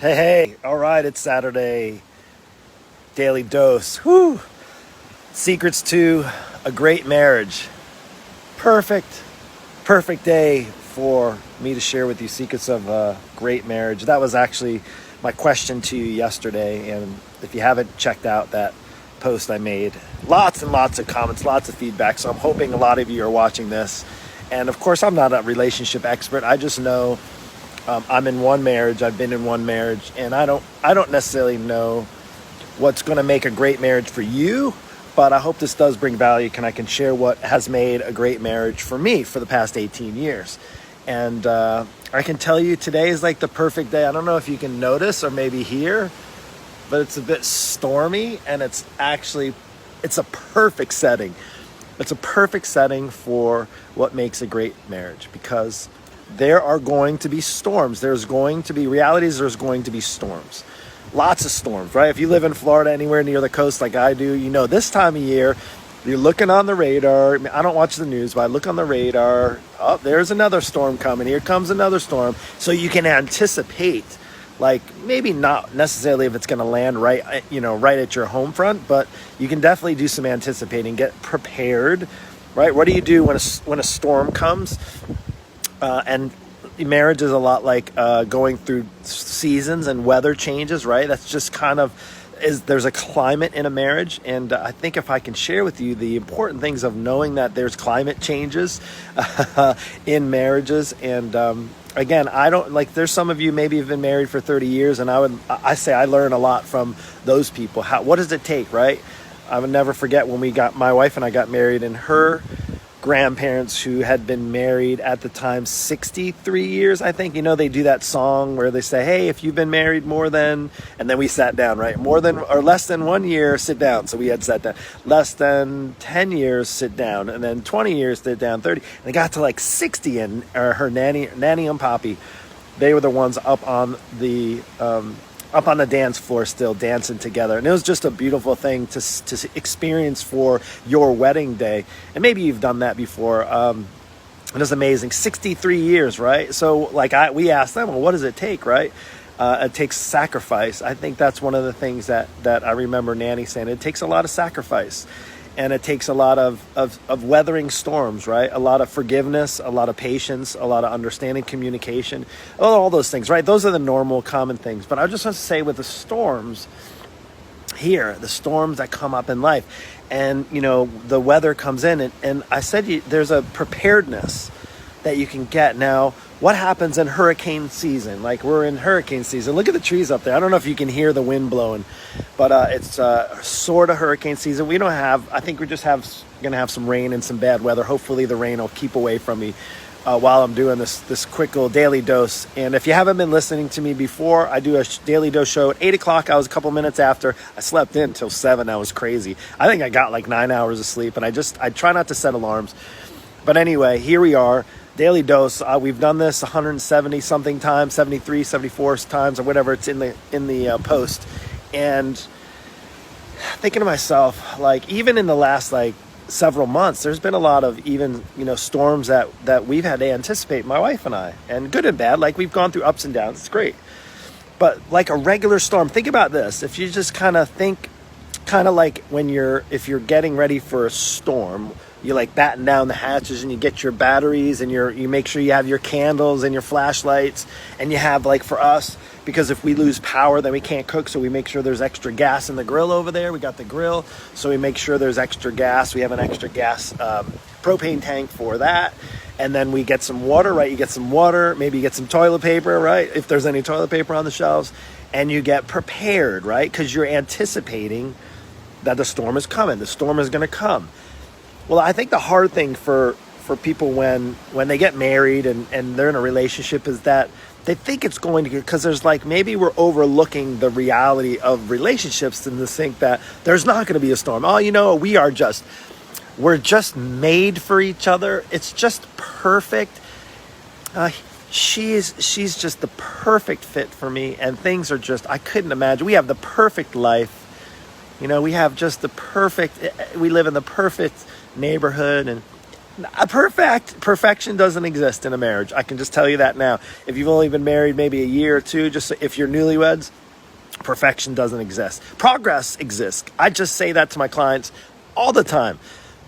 Hey, all right, it's Saturday. Daily dose. Whew. Secrets to a great marriage. Perfect day for me to share with you secrets of a great marriage. That was actually my question to you yesterday, and if you haven't checked out that post I made, lots and lots of comments, lots of feedback, so I'm hoping a lot of you are watching this. And of course, I'm not a relationship expert. I just know I'm in one marriage. I've been in one marriage, and I don't necessarily know what's going to make a great marriage for you, but I hope this does bring value. I can share what has made a great marriage for me for the past 18 years. And I can tell you today is like the perfect day. I don't know if you can notice or maybe hear, but it's a bit stormy, and it's a perfect setting. It's a perfect setting for what makes a great marriage, because there are going to be storms. There's going to be storms. Lots of storms, right? If you live in Florida, anywhere near the coast like I do, you know this time of year, you're looking on the radar. I don't watch the news, but I look on the radar. Oh, there's another storm coming. Here comes another storm. So you can anticipate, like maybe not necessarily if it's going to land right at your home front, but you can definitely do some anticipating, get prepared, right? What do you do when a storm comes? And marriage is a lot like going through seasons and weather changes, right? That's just there's a climate in a marriage. And I think if I can share with you the important things of knowing that there's climate changes in marriages. And again, there's some of you maybe have been married for 30 years, and I say I learn a lot from those people. What does it take, right? I would never forget when my wife and I got married, and her grandparents, who had been married at the time 63 years, I think, they do that song where they say, hey, if you've been married more than, and then we sat down, right? More than or less than 1 year, sit down. So we had sat down. Less than 10 years, sit down. And then 20 years, sit down. 30. And they got to like 60, and her nanny and poppy, they were the ones up on the dance floor still dancing together. And it was just a beautiful thing to experience for your wedding day. And maybe you've done that before. It was amazing. 63 years, right? So we asked them, well, what does it take, right? It takes sacrifice. I think that's one of the things that I remember Nanny saying. It takes a lot of sacrifice. And it takes a lot of weathering storms, right? A lot of forgiveness, a lot of patience, a lot of understanding, communication, all those things, right? Those are the normal, common things. But I just want to say with the storms here, the storms that come up in life, and, the weather comes in, and I said there's a preparedness that you can get. Now, what happens in hurricane season? Like, we're in hurricane season. Look at the trees up there. I don't know if you can hear the wind blowing, but it's sort of hurricane season. I think we're just going to have some rain and some bad weather. Hopefully the rain will keep away from me while I'm doing this quick little daily dose. And if you haven't been listening to me before, I do a daily dose show at 8 o'clock. I was a couple minutes after. I slept in till 7. That was crazy. I think I got like 9 hours of sleep, and I try not to set alarms. But anyway, here we are. Daily dose. We've done this 170 something times, 73, 74 times, or whatever it's in the post. And thinking to myself, even in the last several months, there's been a lot of even storms that we've had to anticipate, my wife and I, and good and bad. We've gone through ups and downs. It's great, but a regular storm. Think about this. If you just think if you're getting ready for a storm, you batten down the hatches, and you get your batteries, and you make sure you have your candles and your flashlights, and you have for us, because if we lose power, then we can't cook, so we make sure there's extra gas in the grill over there. We got the grill, so we make sure there's extra gas. We have an extra gas propane tank for that. And then we get some water, right? You get some water, maybe you get some toilet paper, right? If there's any toilet paper on the shelves, and you get prepared, right? Because you're anticipating that the storm is coming. The storm is going to come. Well, I think the hard thing for people when they get married and they're in a relationship is that they think it's going to get, because there's maybe we're overlooking the reality of relationships and to think that there's not going to be a storm. Oh, we're just made for each other. It's just perfect. She's just the perfect fit for me, and things are just, I couldn't imagine. We have the perfect life. We have just we live in the perfect neighborhood, and Perfection doesn't exist in a marriage. I can just tell you that now. If you've only been married maybe a year or two, just if you're newlyweds, perfection doesn't exist. Progress exists. I just say that to my clients all the time.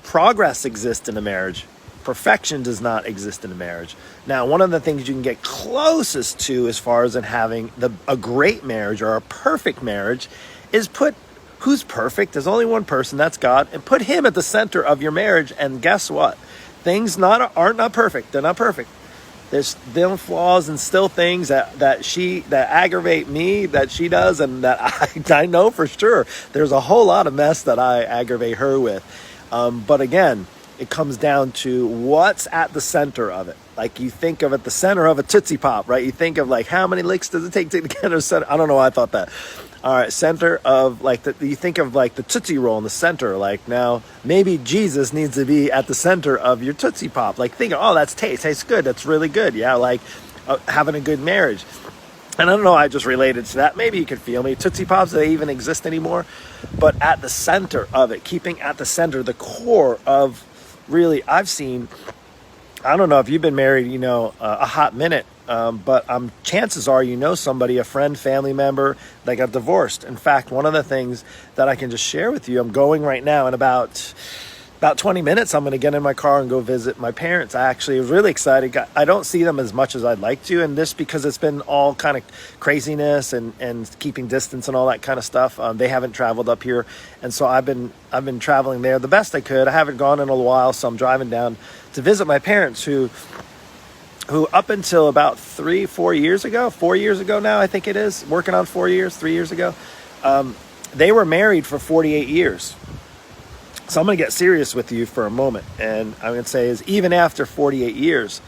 Progress exists in a marriage. Perfection does not exist in a marriage. Now, one of the things you can get closest to as far as in having a great marriage or a perfect marriage is put who's perfect. There's only one person, that's God, and put him at the center of your marriage. And guess what? Things aren't not perfect. They're not perfect. There's still flaws and still things that aggravate me, that she does, and that I know for sure. There's a whole lot of mess that I aggravate her with. But again, it comes down to what's at the center of it. Like you think of at the center of a Tootsie Pop, right? You think of like how many licks does it take to get a center? I don't know why I thought that. All right, center of like you think of like the Tootsie Roll in the center. Like now maybe Jesus needs to be at the center of your Tootsie Pop. Like think, oh, that's tastes good. That's really good. Yeah, like having a good marriage. And I don't know, I just related to that. Maybe you could feel me. Tootsie Pops, do they even exist anymore? But at the center of it, keeping at the center, the core of really, I've seen, I don't know if you've been married, a hot minute, but chances are somebody, a friend, family member that got divorced. In fact, one of the things that I can just share with you, I'm going right now in about 20 minutes, I'm going to get in my car and go visit my parents. I actually was really excited. I don't see them as much as I'd like to, and this because it's been all kind of craziness and keeping distance and all that kind of stuff. They haven't traveled up here, and so I've been traveling there the best I could. I haven't gone in a while, so I'm driving down to visit my parents who up until about 4 years ago now, I think it is, working on 3 years ago, they were married for 48 years. So I'm going to get serious with you for a moment. And I'm going to say is even after 48 years,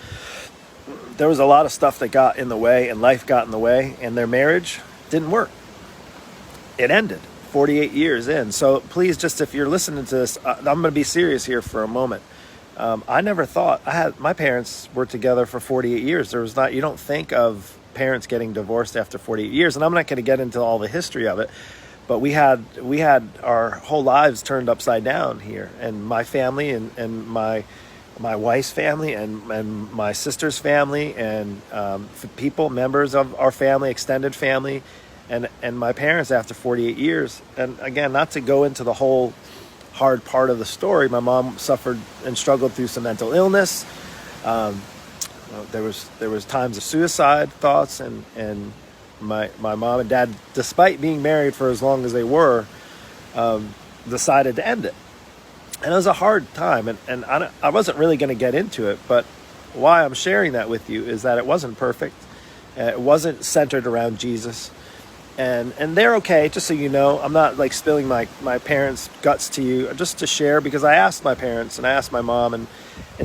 there was a lot of stuff that got in the way and life got in the way and their marriage didn't work. It ended 48 years in. So please, just if you're listening to this, I'm going to be serious here for a moment. I never thought my parents were together for 48 years. You don't think of parents getting divorced after 48 years. And I'm not going to get into all the history of it. But we had our whole lives turned upside down here, and my family and my wife's family and my sister's family and members of our family, extended family, and my parents after 48 years. And again, not to go into the whole hard part of the story, my mom suffered and struggled through some mental illness. There was times of suicide thoughts and my mom and dad, despite being married for as long as they were, decided to end it. And it was a hard time. And I wasn't really going to get into it. But why I'm sharing that with you is that it wasn't perfect. It wasn't centered around Jesus. And they're okay, just so you know. I'm not like spilling my parents' guts to you, just to share, because I asked my parents and I asked my mom, and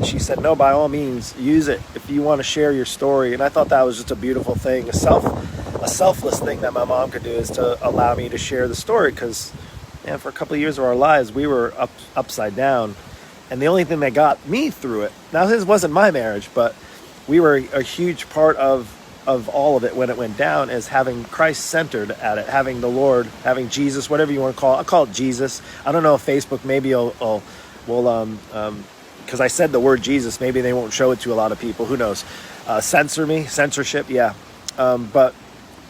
she said, no, by all means, use it if you want to share your story. And I thought that was just a beautiful thing, a selfless thing that my mom could do, is to allow me to share the story, because for a couple of years of our lives, we were upside down. And the only thing that got me through it, now this wasn't my marriage, but we were a huge part of all of it when it went down, is having Christ centered at it, having the Lord, having Jesus, whatever you want to call it. I'll call it Jesus. I don't know if Facebook maybe will because I said the word Jesus, maybe they won't show it to a lot of people. Who knows? Censorship, yeah. But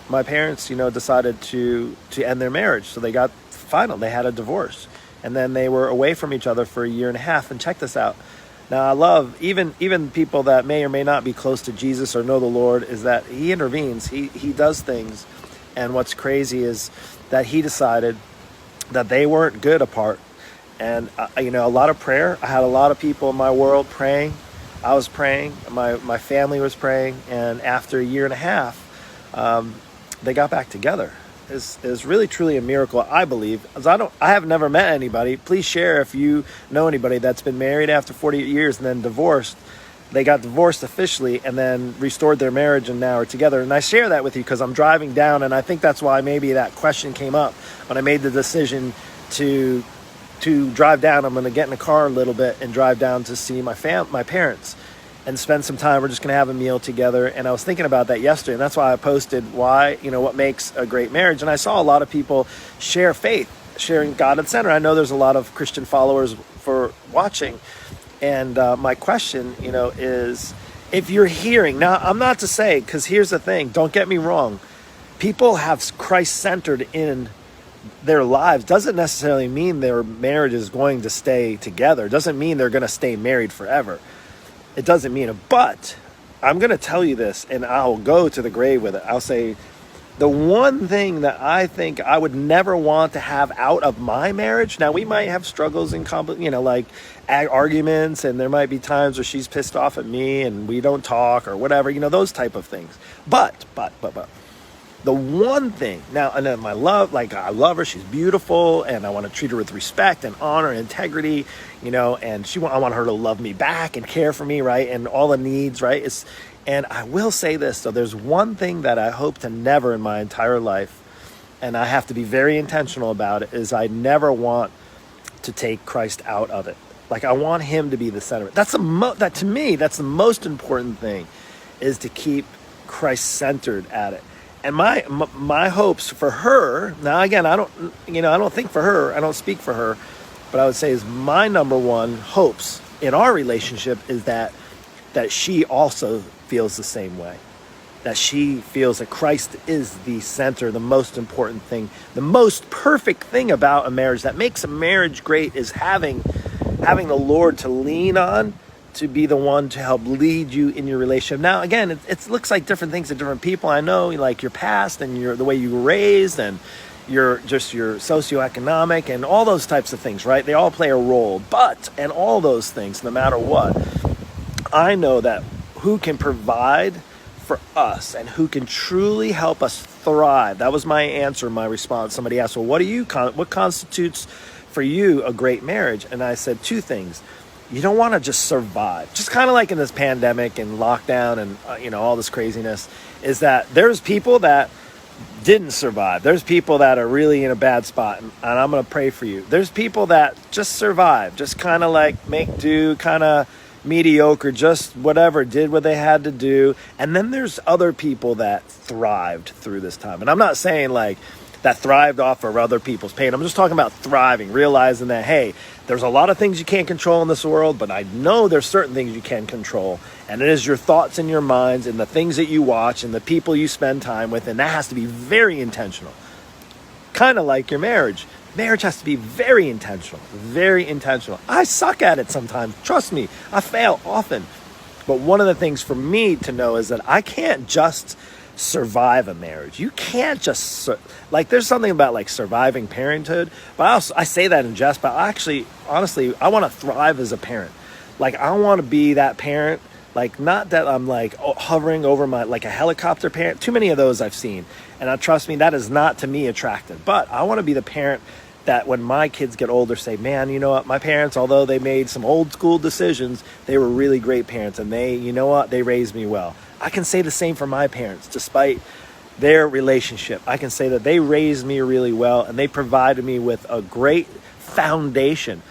my parents, decided to end their marriage. So they had a divorce. And then they were away from each other for 1.5 years. And check this out. Now, I love, even people that may or may not be close to Jesus or know the Lord, is that he intervenes. He does things. And what's crazy is that he decided that they weren't good apart. And, a lot of prayer. I had a lot of people in my world praying. I was praying. My family was praying. And after 1.5 years, they got back together. Is really truly a miracle, I believe. As I have never met anybody. Please share if you know anybody that's been married after 48 years and then divorced. They got divorced officially and then restored their marriage and now are together. And I share that with you because I'm driving down, and I think that's why maybe that question came up when I made the decision to drive down. I'm going to get in the car a little bit and drive down to see my parents and spend some time. We're just going to have a meal together. And I was thinking about that yesterday, and that's why I posted what makes a great marriage. And I saw a lot of people share faith, sharing God at center. I know there's a lot of Christian followers for watching, And my question, is if you're hearing, now I'm not to say, because here's the thing, don't get me wrong, people have Christ centered in their lives doesn't necessarily mean their marriage is going to stay together. It doesn't mean they're going to stay married forever. It doesn't mean it. But I'm going to tell you this, and I'll go to the grave with it. I'll say the one thing that I think I would never want to have out of my marriage. Now, we might have struggles and like arguments, and there might be times where she's pissed off at me and we don't talk or whatever, those type of things. But the one thing now, and then my love, like I love her, she's beautiful, and I want to treat her with respect and honor and integrity, and I want her to love me back and care for me, right, and all the needs, right. And I will say this, so there's one thing that I hope to never in my entire life, and I have to be very intentional about it, is I never want to take Christ out of it. Like I want him to be the center. That's to me, that's the most important thing, is to keep Christ centered at it. And my hopes for her, now again, I don't think for her, I don't speak for her, but I would say is my number one hopes in our relationship is that she also feels the same way. That she feels that Christ is the center, the most important thing, the most perfect thing about a marriage that makes a marriage great is having the Lord to lean on, to be the one to help lead you in your relationship. Now, again, it looks like different things to different people. I know, like your past and the way you were raised and your socioeconomic and all those types of things, right? They all play a role. And all those things, no matter what, I know that who can provide for us and who can truly help us thrive. That was my answer, my response. Somebody asked, well, what constitutes for you a great marriage? And I said two things. You don't want to just survive. Just kind of like in this pandemic and lockdown and, all this craziness, is that there's people that didn't survive. There's people that are really in a bad spot, and I'm going to pray for you. There's people that just survive, just kind of like make do, kind of mediocre, just whatever, did what they had to do. And then there's other people that thrived through this time. And I'm not saying like that thrived off of other people's pain. I'm just talking about thriving, realizing that, hey, there's a lot of things you can't control in this world, but I know there's certain things you can control. And it is your thoughts and your minds and the things that you watch and the people you spend time with. And that has to be very intentional. Kind of like your marriage. Marriage has to be very intentional, very intentional. I suck at it sometimes. Trust me, I fail often. But one of the things for me to know is that I can't just survive a marriage. You can't just there's something about like surviving parenthood, but I say that in jest, but actually, honestly, I want to thrive as a parent. Like I want to be that parent, like not that I'm like hovering over like a helicopter parent. Too many of those I've seen, and trust me, that is not to me attractive. But I want to be the parent that when my kids get older say, man, you know what, my parents, although they made some old school decisions, they were really great parents, and they, you know what, they raised me well. I can say the same for my parents, despite their relationship. I can say that they raised me really well, and they provided me with a great foundation.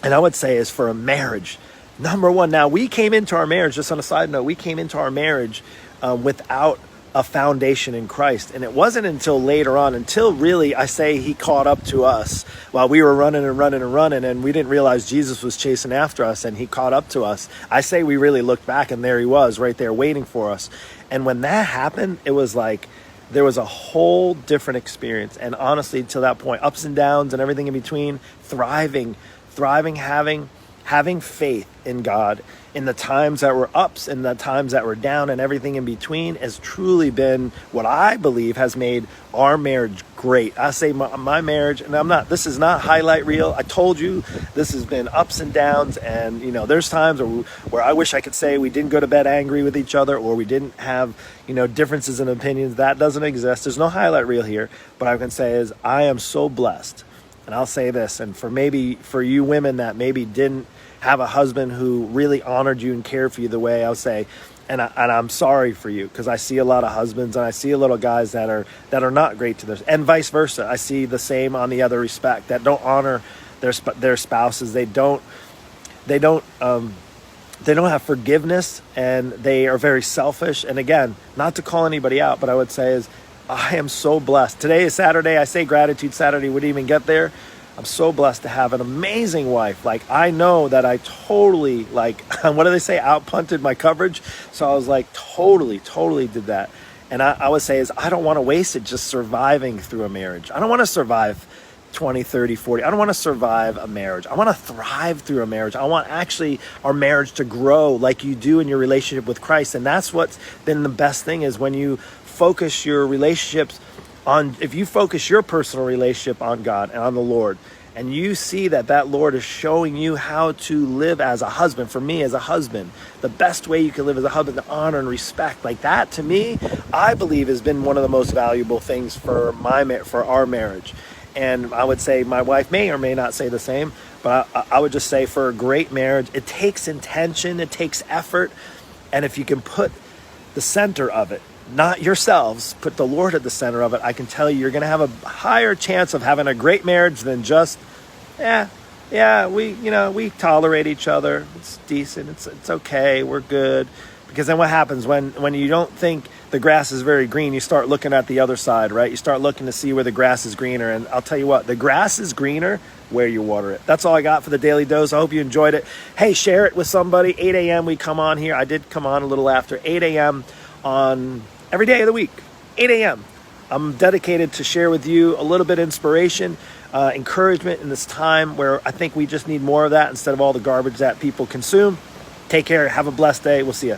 And I would say is for a marriage, number one, now we came into our marriage, just on a side note, we came into our marriage without a foundation in Christ. And it wasn't until later on, until really, I say, he caught up to us while we were running, and we didn't realize Jesus was chasing after us, and he caught up to us. I say we really looked back, and there he was right there waiting for us. And when that happened, it was like there was a whole different experience. And honestly, to that point, ups and downs and everything in between, thriving, having faith in God in the times that were ups and the times that were down and everything in between has truly been what I believe has made our marriage great. I say my marriage, and this is not highlight reel. I told you this has been ups and downs, and there's times where I wish I could say we didn't go to bed angry with each other, or we didn't have differences in opinions. That doesn't exist. There's no highlight reel here. But I can say is I am so blessed. And I'll say this, and for you women that maybe didn't have a husband who really honored you and cared for you the way, I'll say, and I'm sorry for you, because I see a lot of husbands and I see a little guys that are not great to and vice versa. I see the same on the other respect, that don't honor their spouses. They don't have forgiveness, and they are very selfish. And again, not to call anybody out, but I would say is I am so blessed. Today is Saturday. I say Gratitude Saturday wouldn't even get there. I'm so blessed to have an amazing wife. Like, I know that I totally, like, what do they say, outpunted my coverage. So I was like, totally did that. And I would say is, I don't want to waste it just surviving through a marriage. I don't want to survive 20, 30, 40. I don't want to survive a marriage. I want to thrive through a marriage. I want actually our marriage to grow like you do in your relationship with Christ. And that's what's been the best thing, is when you focus your relationships on, if you focus your personal relationship on God and on the Lord, and you see that that Lord is showing you how to live as a husband. For me, as a husband, the best way you can live as a husband, to honor and respect, like that, to me, I believe has been one of the most valuable things for our marriage. And I would say my wife may or may not say the same, but I would just say, for a great marriage, it takes intention, it takes effort. And if you can put the center of it, not yourselves, put the Lord at the center of it, I can tell you, you're going to have a higher chance of having a great marriage than just, we tolerate each other. It's decent. It's okay. We're good. Because then what happens when you don't think the grass is very green, you start looking at the other side, right? You start looking to see where the grass is greener. And I'll tell you what, the grass is greener where you water it. That's all I got for the Daily Dose. I hope you enjoyed it. Hey, share it with somebody. 8 a.m. we come on here. I did come on a little after 8 a.m. on every day of the week, 8 a.m. I'm dedicated to share with you a little bit of inspiration, encouragement in this time where I think we just need more of that instead of all the garbage that people consume. Take care. Have a blessed day. We'll see you.